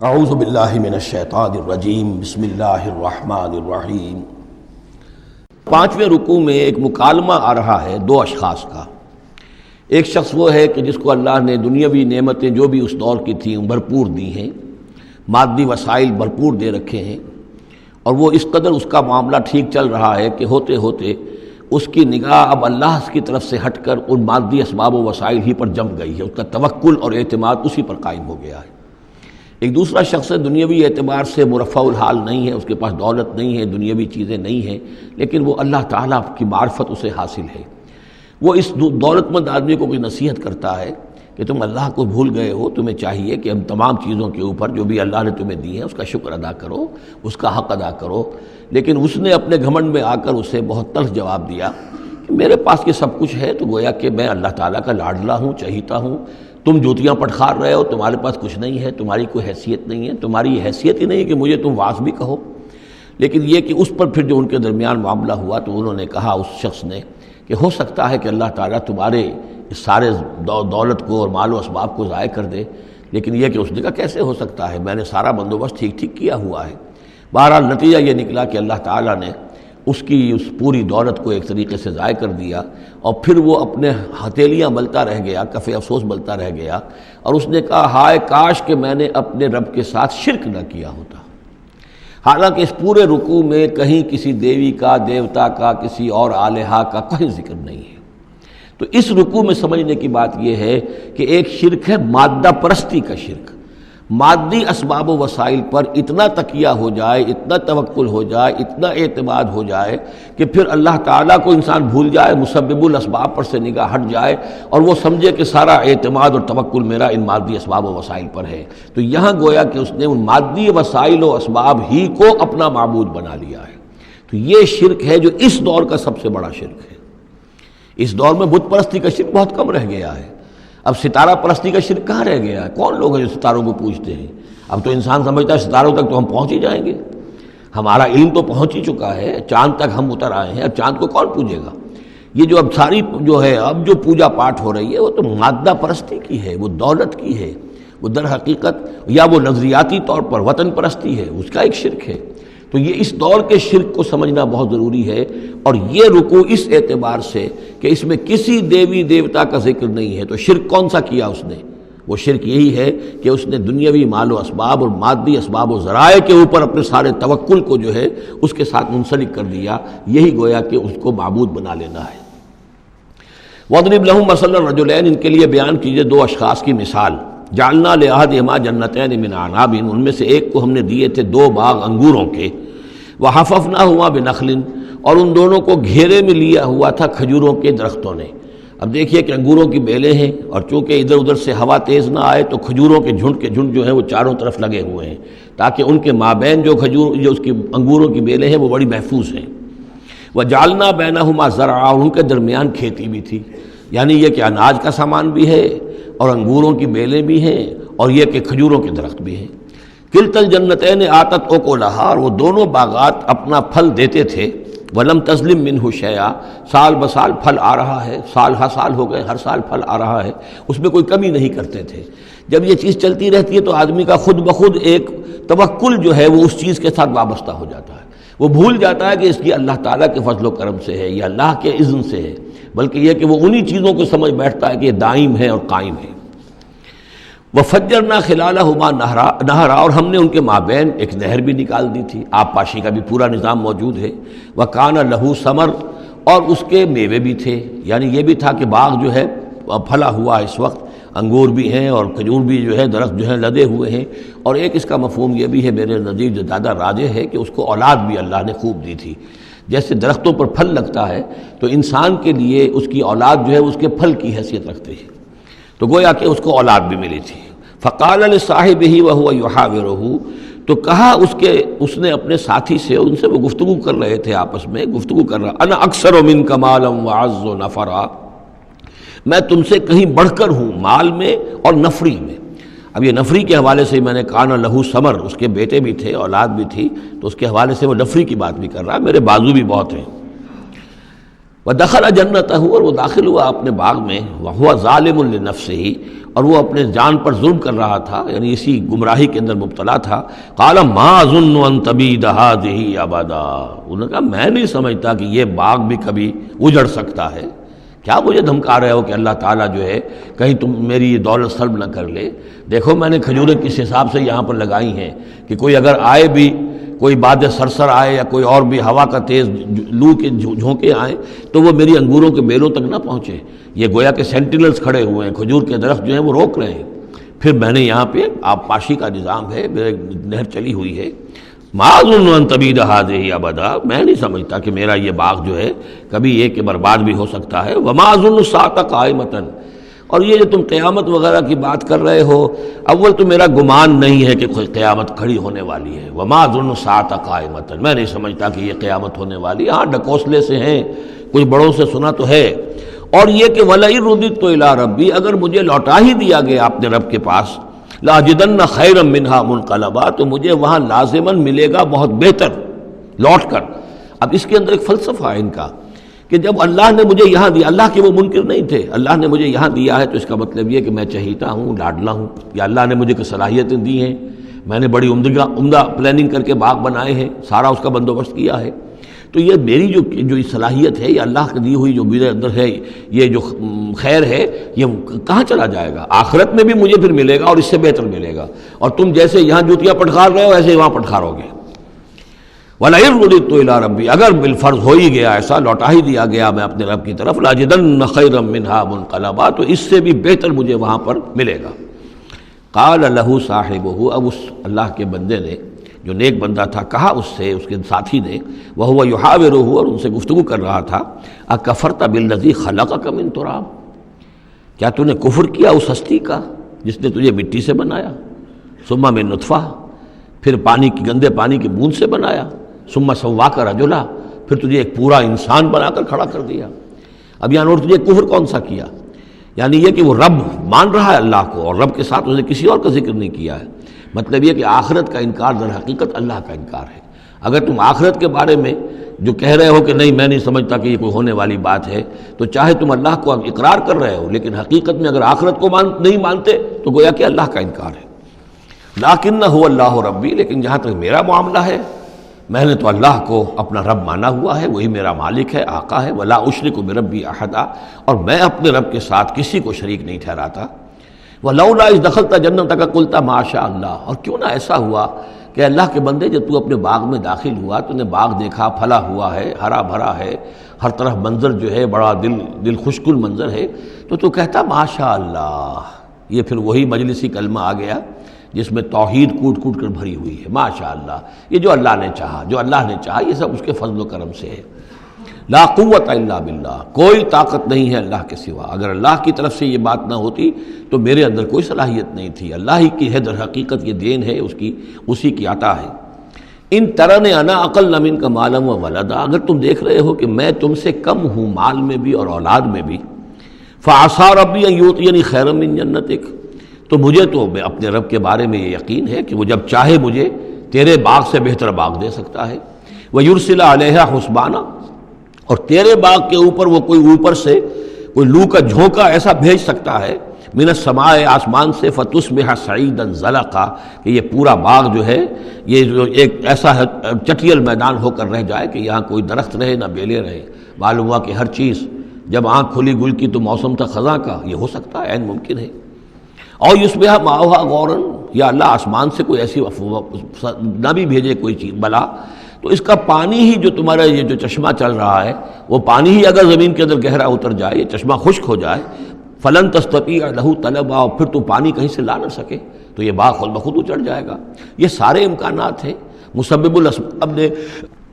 اعوذ باللہ من الشیطان الرجیم بسم اللہ الرحمن الرحیم۔ پانچویں رکوع میں ایک مکالمہ آ رہا ہے دو اشخاص کا۔ ایک شخص وہ ہے کہ جس کو اللہ نے دنیاوی نعمتیں جو بھی اس دور کی تھیں بھرپور دی ہیں، مادی وسائل بھرپور دے رکھے ہیں، اور وہ اس قدر اس کا معاملہ ٹھیک چل رہا ہے کہ ہوتے ہوتے اس کی نگاہ اب اللہ کی طرف سے ہٹ کر ان مادی اسباب و وسائل ہی پر جم گئی ہے، اس کا توکل اور اعتماد اسی پر قائم ہو گیا ہے۔ ایک دوسرا شخص دنیاوی اعتبار سے مرفع الحال نہیں ہے، اس کے پاس دولت نہیں ہے، دنیاوی چیزیں نہیں ہیں، لیکن وہ اللہ تعالیٰ کی معرفت اسے حاصل ہے۔ وہ اس دولت مند آدمی کو کوئی نصیحت کرتا ہے کہ تم اللہ کو بھول گئے ہو، تمہیں چاہیے کہ ہم تمام چیزوں کے اوپر جو بھی اللہ نے تمہیں دی ہیں اس کا شکر ادا کرو، اس کا حق ادا کرو۔ لیکن اس نے اپنے گھمنڈ میں آ کر اسے بہت تلخ جواب دیا کہ میرے پاس یہ سب کچھ ہے، تو گویا کہ میں اللہ تعالیٰ کا لاڈلا ہوں، چہیتا ہوں، تم جوتیاں پٹخار رہے ہو، تمہارے پاس کچھ نہیں ہے، تمہاری کوئی حیثیت نہیں ہے، تمہاری حیثیت ہی نہیں ہے کہ مجھے تم واعظ بھی کہو۔ لیکن یہ کہ اس پر پھر جو ان کے درمیان معاملہ ہوا تو انہوں نے کہا، اس شخص نے، کہ ہو سکتا ہے کہ اللہ تعالیٰ تمہارے اس سارے دولت کو اور مال و اسباب کو ضائع کر دے، لیکن یہ کہ اس نے کہا کیسے ہو سکتا ہے، میں نے سارا بندوبست ٹھیک کیا ہوا ہے۔ بہرحال نتیجہ یہ نکلا کہ اللہ تعالیٰ نے اس کی اس پوری دولت کو ایک طریقے سے ضائع کر دیا، اور پھر وہ اپنے ہتھیلیاں ملتا رہ گیا، کف افسوس ملتا رہ گیا، اور اس نے کہا ہائے کاش کہ میں نے اپنے رب کے ساتھ شرک نہ کیا ہوتا۔ حالانکہ اس پورے رکوع میں کہیں کسی دیوی کا، دیوتا کا، کسی اور الہہ کا کوئی ذکر نہیں ہے۔ تو اس رکوع میں سمجھنے کی بات یہ ہے کہ ایک شرک ہے مادہ پرستی کا شرک، مادی اسباب و وسائل پر اتنا تکیہ ہو جائے، اتنا توکل ہو جائے، اتنا اعتماد ہو جائے کہ پھر اللہ تعالیٰ کو انسان بھول جائے، مسبب الاسباب پر سے نگاہ ہٹ جائے، اور وہ سمجھے کہ سارا اعتماد اور توکل میرا ان مادی اسباب و وسائل پر ہے۔ تو یہاں گویا کہ اس نے ان مادی وسائل و اسباب ہی کو اپنا معبود بنا لیا ہے۔ تو یہ شرک ہے جو اس دور کا سب سے بڑا شرک ہے۔ اس دور میں بت پرستی کا شرک بہت کم رہ گیا ہے، اب ستارہ پرستی کا شرک کہاں رہ گیا ہے؟ کون لوگ ہیں جو ستاروں کو پوجتے ہیں؟ اب تو انسان سمجھتا ہے ستاروں تک تو ہم پہنچ ہی جائیں گے، ہمارا علم تو پہنچ ہی چکا ہے، چاند تک ہم اتر آئے ہیں، اب چاند کو کون پوجے گا؟ یہ جو اب ساری جو ہے اب جو پوجا پاٹ ہو رہی ہے وہ تو مادہ پرستی کی ہے، وہ دولت کی ہے، وہ در حقیقت یا وہ نظریاتی طور پر وطن پرستی ہے، اس کا ایک شرک ہے۔ تو یہ اس دور کے شرک کو سمجھنا بہت ضروری ہے، اور یہ رکوع اس اعتبار سے کہ اس میں کسی دیوی دیوتا کا ذکر نہیں ہے۔ تو شرک کون سا کیا اس نے؟ وہ شرک یہی ہے کہ اس نے دنیاوی مال و اسباب اور مادی اسباب و ذرائع کے اوپر اپنے سارے توکل کو جو ہے اس کے ساتھ منسلک کر دیا، یہی گویا کہ اس کو معبود بنا لینا ہے۔ وَاضْرِبْ لَهُم مَثَلَ الرَّجُلَيْنِ، ان کے لیے بیان کیجئے دو اشخاص کی مثال۔ جعلنا لأحدهما جنتین من اعناب، ان میں سے ایک کو ہم نے دیے تھے دو باغ انگوروں کے، وحففناہما بنخل، اور ان دونوں کو گھیرے میں لیا ہوا تھا کھجوروں کے درختوں نے۔ اب دیکھیے کہ انگوروں کی بیلیں ہیں، اور چونکہ ادھر ادھر سے ہوا تیز نہ آئے تو کھجوروں کے جھنڈ جو ہیں وہ چاروں طرف لگے ہوئے ہیں، تاکہ ان کے مابین جو اس کی انگوروں کی بیلیں ہیں وہ بڑی محفوظ ہیں۔ وجعلنا بینہما زرعا، اور ان کے درمیان کھیتی بھی تھی، یعنی یہ کہ اناج کا سامان بھی ہے اور انگوروں کی بیلیں بھی ہیں، اور یہ کہ کھجوروں کے درخت بھی ہیں۔ کلتا الجنتین آتت اکلہا، اور وہ دونوں باغات اپنا پھل دیتے تھے، ولم تظلم منہ شیئا، سال بسال پھل آ رہا ہے، سال ہر سال ہو گئے، ہر سال پھل آ رہا ہے، اس میں کوئی کمی نہیں کرتے تھے۔ جب یہ چیز چلتی رہتی ہے تو آدمی کا خود بخود ایک توکل جو ہے وہ اس چیز کے ساتھ وابستہ ہو جاتا ہے، وہ بھول جاتا ہے کہ اس کی اللہ تعالیٰ کے فضل و کرم سے ہے یا اللہ کے اذن سے ہے، بلکہ یہ کہ وہ انہی چیزوں کو سمجھ بیٹھتا ہے کہ یہ دائم ہے اور قائم ہے۔ وَفَجَّرْنَا خِلَالَهُمَا نَهْرًا، اور ہم نے ان کے مابین ایک نہر بھی نکال دی تھی، آب پاشی کا بھی پورا نظام موجود ہے۔ وَكَانَ لَهُ ثَمَرٌ، اور اس کے میوے بھی تھے، یعنی یہ بھی تھا کہ باغ جو ہے پھلا ہوا اس وقت، انگور بھی ہیں اور کھجور بھی جو ہے درخت جو ہیں لدے ہوئے ہیں۔ اور ایک اس کا مفہوم یہ بھی ہے میرے نزدیک جو زیادہ راجح ہے کہ اس کو اولاد بھی اللہ نے خوب دی تھی۔ جیسے درختوں پر پھل لگتا ہے تو انسان کے لیے اس کی اولاد جو ہے اس کے پھل کی حیثیت رکھتی ہے، تو گویا کہ اس کو اولاد بھی ملی تھی۔ فقال لصاحبہ وہو یحاورہ، تو کہا اس نے اپنے ساتھی سے، ان سے وہ گفتگو کر رہے تھے، آپس میں گفتگو کر رہا، انا اکثر منک مالا واعز نفرا، میں تم سے کہیں بڑھ کر ہوں مال میں اور نفری میں۔ اب یہ نفری کے حوالے سے میں نے کہا نہ لہو ثمر، اس کے بیٹے بھی تھے، اولاد بھی تھی، تو اس کے حوالے سے وہ نفری کی بات بھی کر رہا ہے، میرے بازو بھی بہت ہیں۔ وَدَخَلَ جَنَّتَهُ، اور وہ داخل ہوا اپنے باغ میں، وَهُوَ ظَالِمٌ لِنَفْسِهِ، اور وہ اپنے جان پر ظلم کر رہا تھا، یعنی اسی گمراہی کے اندر مبتلا تھا. قال ما اظن ان تبید هذه ابدا، انہوں نے کہا میں نہیں سمجھتا کہ یہ باغ بھی کبھی اجڑ سکتا ہے. کیا مجھے دھمکا رہے ہو کہ اللہ تعالیٰ جو ہے کہیں تم میری یہ دولت سلب نہ کر لے؟ دیکھو میں نے کھجوریں کس حساب سے یہاں پر لگائی ہیں کہ کوئی اگر آئے بھی، کوئی باد سرسر آئے یا کوئی اور بھی ہوا کا تیز لو کے جھونکے آئیں تو وہ میری انگوروں کے بیلوں تک نہ پہنچے. یہ گویا کہ سینٹینلز کھڑے ہوئے ہیں، کھجور کے درخت جو ہیں وہ روک رہے ہیں. پھر میں نے یہاں پہ آب پاشی کا نظام ہے، نہر چلی ہوئی ہے. ما اظن ان تبید هذه ابدا، میں نہیں سمجھتا کہ میرا یہ باغ جو ہے کبھی یہ کہ برباد بھی ہو سکتا ہے. وما اظن الساعة قائمة، اور یہ جو تم قیامت وغیرہ کی بات کر رہے ہو، اول تو میرا گمان نہیں ہے کہ کوئی قیامت کھڑی ہونے والی ہے. وما اظن الساعة قائمة، میں نہیں سمجھتا کہ یہ قیامت ہونے والی. ہاں ڈکوسلے سے ہیں، کچھ بڑوں سے سنا تو ہے. اور یہ کہ وَلَئِن رُدِدتُّ إِلَىٰ رَبِّي، اگر مجھے لوٹا ہی دیا گیا اپنے رب کے پاس، لَأَجِدَنَّ خَيْرًا مِّنْهَا مُنْقَلَبًا، تو مجھے وہاں لازماً ملے گا بہت بہتر لوٹ کر. اب اس کے اندر ایک فلسفہ ہے ان کا کہ جب اللہ نے مجھے یہاں دیا، اللہ کے وہ منکر نہیں تھے، اللہ نے مجھے یہاں دیا ہے تو اس کا مطلب یہ کہ میں چہیتا ہوں، لاڈلا ہوں، یا اللہ نے مجھے کچھ صلاحیتیں دی ہیں، میں نے بڑی عمدہ پلاننگ کر کے باغ بنائے ہیں، سارا اس کا بندوبست کیا ہے. تو یہ میری جو صلاحیت ہے، یہ اللہ کی دی ہوئی جو میرے اندر ہے، یہ جو خیر ہے، یہ کہاں چلا جائے گا؟ آخرت میں بھی مجھے پھر ملے گا اور اس سے بہتر ملے گا. اور تم جیسے یہاں جوتیاں پٹخار رہے ہو ایسے ہی وہاں پٹخارو گے. وَلَئِن رُدِدتُّ إِلَىٰ رَبِّي، اگر بالفرض ہو ہی گیا ایسا، لوٹا ہی دیا گیا میں اپنے رب کی طرف، لَأَجِدَنَّ خَيْرًا مِّنْهَا مُنْقَلَبًا، تو اس سے بھی بہتر مجھے وہاں پر ملے گا. قَالَ لَهُ صَاحِبُهُ، اب اس اللہ کے بندے نے جو نیک بندہ تھا کہا اس سے، اس کے ساتھی نے، وَهُوَ يُحَاوِرُهُ، اور ان سے گفتگو کر رہا تھا، أَكَفَرْتَ بِالَّذِي خَلَقَكَ مِن تُرَابٍ، کیا تو نے کفر کیا اس ہستی کا جس نے تجھے مٹی سے بنایا، ثم من نطفہ، پھر پانی کی گندے پانی کی بوند سے بنایا، ثم سواک رجلا، پھر تجھے ایک پورا انسان بنا کر کھڑا کر دیا. اب یہاں اور تجھے کفر کون سا کیا؟ یعنی یہ کہ وہ رب مان رہا ہے اللہ کو، اور رب کے ساتھ اس نے کسی اور کا ذکر نہیں کیا ہے. مطلب یہ کہ آخرت کا انکار در حقیقت اللہ کا انکار ہے. اگر تم آخرت کے بارے میں جو کہہ رہے ہو کہ نہیں میں نہیں سمجھتا کہ یہ کوئی ہونے والی بات ہے، تو چاہے تم اللہ کو اقرار کر رہے ہو لیکن حقیقت میں اگر آخرت کو نہیں مانتے تو گویا کہ اللہ کا انکار ہے. لَٰكِنَّ هُوَ اللَّهُ رَبِّي، لیکن جہاں تک میرا معاملہ ہے میں نے تو اللہ کو اپنا رب مانا ہوا ہے، وہی میرا مالک ہے، آقا ہے. وَلَا أُشْرِكُ بِرَبِّي أَحَدًا، اور میں اپنے رب کے ساتھ کسی کو شریک نہیں ٹھہراتا. وَلَوْلَا إِذْ دَخَلْتَ جَنَّتَكَ قُلْتَ مَا شَاءَ اللَّهُ، اور کیوں نہ ایسا ہوا کہ اللہ کے بندے جب تو اپنے باغ میں داخل ہوا، تو نے باغ دیکھا پھلا ہوا ہے، ہرا بھرا ہے، ہر طرف منظر جو ہے بڑا دل خوشکن منظر ہے، تو کہتا ما شاء اللہ. یہ پھر وہی مجلسی کلمہ آ گیا جس میں توحید کوٹ کوٹ کر بھری ہوئی ہے. ما شاء اللہ، یہ جو اللہ نے چاہا، جو اللہ نے چاہا، یہ سب اس کے فضل و کرم سے ہے. لا قوت الا باللہ، کوئی طاقت نہیں ہے اللہ کے سوا. اگر اللہ کی طرف سے یہ بات نہ ہوتی تو میرے اندر کوئی صلاحیت نہیں تھی. اللہ ہی کی ہے در حقیقت، یہ دین ہے اسی کی عطا ہے. ان ترن انا اقل منک مالا و ولدا، اگر تم دیکھ رہے ہو کہ میں تم سے کم ہوں مال میں بھی اور اولاد میں بھی، فعسى ربی ان یؤتینی خیرا من جنتک، تو مجھے تو اپنے رب کے بارے میں یہ یقین ہے کہ وہ جب چاہے مجھے تیرے باغ سے بہتر باغ دے سکتا ہے. وَيُرْسِلَ عَلَيْهَا حُسْبَانًا، اور تیرے باغ کے اوپر وہ کوئی اوپر سے کوئی لو کا جھونکا ایسا بھیج سکتا ہے، من السماء، آسمان سے، فَتُصْبِحَ صَعِيدًا زَلَقًا، کہ یہ پورا باغ جو ہے یہ جو ایک ایسا چٹیل میدان ہو کر رہ جائے کہ یہاں کوئی درخت رہے نہ بیلے رہے. معلوم ہوا کہ ہر چیز جب آنکھ کھلی گل کی تو موسم تھا خزاں کا، یہ ہو سکتا ہے، عین ممکن ہے. اور یصبح ماؤہا غوراً، یا اللہ آسمان سے کوئی ایسی نہ بھی بھیجے کوئی چیز بلا، تو اس کا پانی ہی جو تمہارا یہ جو چشمہ چل رہا ہے وہ پانی ہی اگر زمین کے اندر گہرا اتر جائے، یہ چشمہ خشک ہو جائے، فلن تستطیع لہ طلبا، اور پھر تو پانی کہیں سے لا نہ سکے تو یہ باغ خود بخود اچڑ جائے گا. یہ سارے امکانات ہیں. مسبب الاسباب نے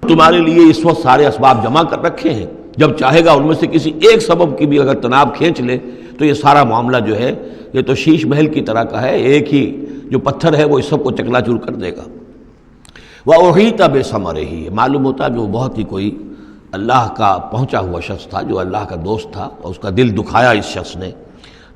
تمہارے لیے اس وقت سارے اسباب جمع کر رکھے ہیں، جب چاہے گا ان میں سے کسی ایک سبب کی بھی اگر تناب کھینچ لے تو یہ سارا معاملہ جو ہے یہ تو شیش محل کی طرح کا ہے، ایک ہی جو پتھر ہے وہ اس سب کو چکنا چور کر دے گا. وَأُحِيطَ بِثَمَرِهِ، معلوم ہوتا کہ وہ بہت ہی کوئی اللہ کا پہنچا ہوا شخص تھا، جو اللہ کا دوست تھا، اور اس کا دل دکھایا اس شخص نے،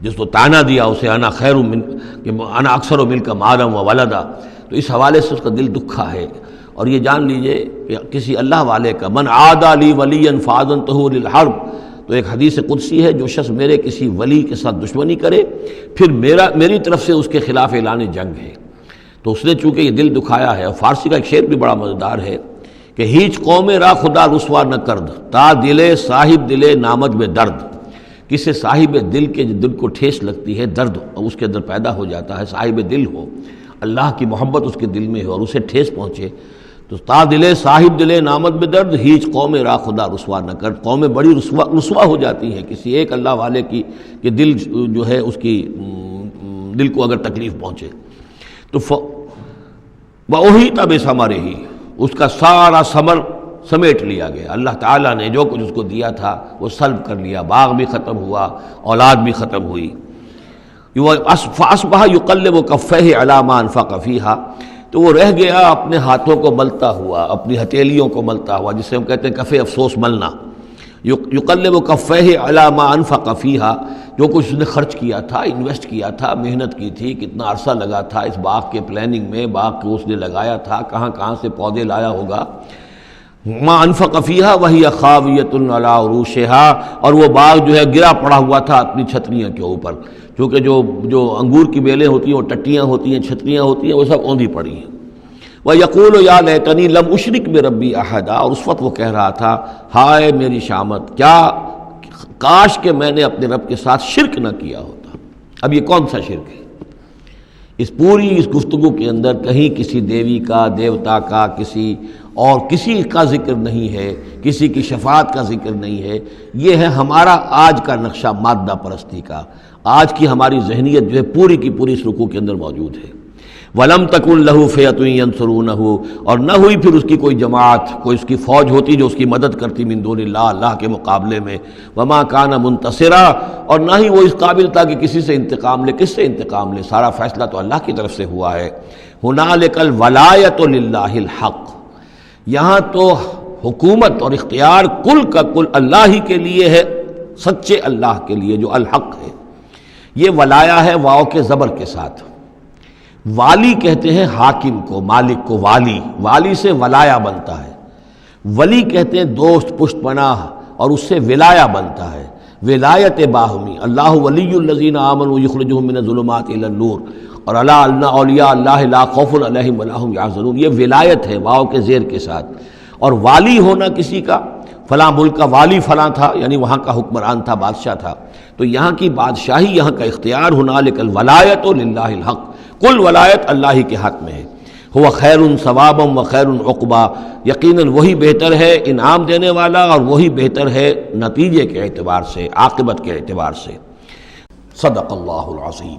جس کو تانا دیا اسے انا خیر من کہ انا اکثر منک مالا و ولدا، تو اس حوالے سے اس کا دل دکھا ہے. اور یہ جان لیجئے کہ کسی اللہ والے کا من عادى لي وليا فاذنته للحرب، تو ایک حدیث قدسی ہے، جو شخص میرے کسی ولی کے ساتھ دشمنی کرے پھر میری طرف سے اس کے خلاف اعلان جنگ ہے، تو اس نے چونکہ یہ دل دکھایا ہے۔ اور فارسی کا ایک شعر بھی بڑا مزیدار ہے کہ ہیچ قوم را خدا رسوا نہ کرد، تا دلے صاحب دلے نامج میں درد۔ کسی صاحب دل کے دل کو ٹھیس لگتی ہے، درد اس کے اندر پیدا ہو جاتا ہے، صاحب دل ہو، اللہ کی محبت اس کے دل میں ہو اور اسے ٹھیس پہنچے، تو تا دلے صاحب دلے نامت میں درد، ہیچ قوم را خدا رسوا نہ کر۔ قومیں بڑی رسوا ہو جاتی ہیں کسی ایک اللہ والے کی کہ دل جو ہے اس کی دل کو اگر تکلیف پہنچے تو وَأُحِيطَ بِثَمَرِهِ، اس کا سارا ثمر سمیٹ لیا گیا، اللہ تعالیٰ نے جو کچھ اس کو دیا تھا وہ سلب کر لیا، باغ بھی ختم ہوا، اولاد بھی ختم ہوئی۔ فَأَصْبَحَ يُقَلِّبُ كَفَّيْهِ عَلَىٰ مَا أَنفَقَ فِيهَا، تو وہ رہ گیا اپنے ہاتھوں کو ملتا ہوا، اپنی ہتھیلیوں کو ملتا ہوا، جسے ہم کہتے ہیں کفِ افسوس ملنا۔ یقلب کفیہ علی ما انفق فیہا، جو کچھ اس نے خرچ کیا تھا، انویسٹ کیا تھا، محنت کی تھی، کتنا عرصہ لگا تھا اس باغ کے پلاننگ میں، باغ کو اس نے لگایا تھا، کہاں کہاں سے پودے لایا ہوگا، ما انفق فیہا وہی خاویۃ علی عروشہا، اور وہ باغ جو ہے گرا پڑا ہوا تھا اپنی چھتریاں کے اوپر، کیونکہ جو انگور کی بیلیں ہوتی ہیں وہ ٹٹیاں ہوتی ہیں، چھتریاں ہوتی ہیں، وہ سب اوندھی پڑی ہیں۔ وَيَقُولُ يَا لَيْتَنِي لَمْ أُشْرِكْ بِرَبِّي أَحَدًا، اور اس وقت وہ کہہ رہا تھا ہائے میری شامت، کیا کاش کہ میں نے اپنے رب کے ساتھ شرک نہ کیا ہوتا۔ اب یہ کون سا شرک ہے؟ اس پوری اس گفتگو کے اندر کہیں کسی دیوی کا، دیوتا کا، کسی کا ذکر نہیں ہے، کسی کی شفاعت کا ذکر نہیں ہے۔ یہ ہے ہمارا آج کا نقشہ مادہ پرستی کا، آج کی ہماری ذہنیت جو ہے پوری کی پوری اس رکوع کے اندر موجود ہے۔ وَلَمْ تَكُنْ لَهُ فِئَةٌ يَنْصُرُونَهُ، اور نہ ہوئی پھر اس کی کوئی جماعت، کوئی اس کی فوج ہوتی جو اس کی مدد کرتی من دون اللہ، اللہ کے مقابلے میں۔ وَمَا كَانَ مُنْتَصِرًا، اور نہ ہی وہ اس قابل تھا کہ کسی سے انتقام لے۔ کس سے انتقام لے؟ سارا فیصلہ تو اللہ کی طرف سے ہوا ہے۔ هُنَالِكَ الْوَلَایَةُ لِلَّهِ الْحَقِّ، یہاں تو حکومت اور اختیار کل کا کل اللہ ہی کے لیے ہے، سچے اللہ کے لیے جو الحق ہے۔ یہ ولایا ہے واو کے زبر کے ساتھ۔ والی کہتے ہیں حاکم کو، مالک کو والی، والی سے ولایا بنتا ہے۔ ولی کہتے ہیں دوست، پشت پناہ، اور اس سے ولایا بنتا ہے، ولایت باہمی۔ اللہ ولی الذین آمنوا یخرجہم من الظلمات الی النور، اور الا ان اولیاء اللہ لا خوف علیہم ولا هم یحزنون، یہ ولایت ہے واو کے زیر کے ساتھ۔ اور والی ہونا کسی کا، فلاں ملک کا والی فلاں تھا، یعنی وہاں کا حکمران تھا، بادشاہ تھا، تو یہاں کی بادشاہی، یہاں کا اختیار، هنالک الولایۃ للہ الحق، کل ولایت اللہ ہی کے حق میں ہے۔ ہوا خیر ثوابا و خیر عقبا، یقیناً وہی بہتر ہے انعام دینے والا، اور وہی بہتر ہے نتیجے کے اعتبار سے، عاقبت کے اعتبار سے۔ صدق اللہ العظیم۔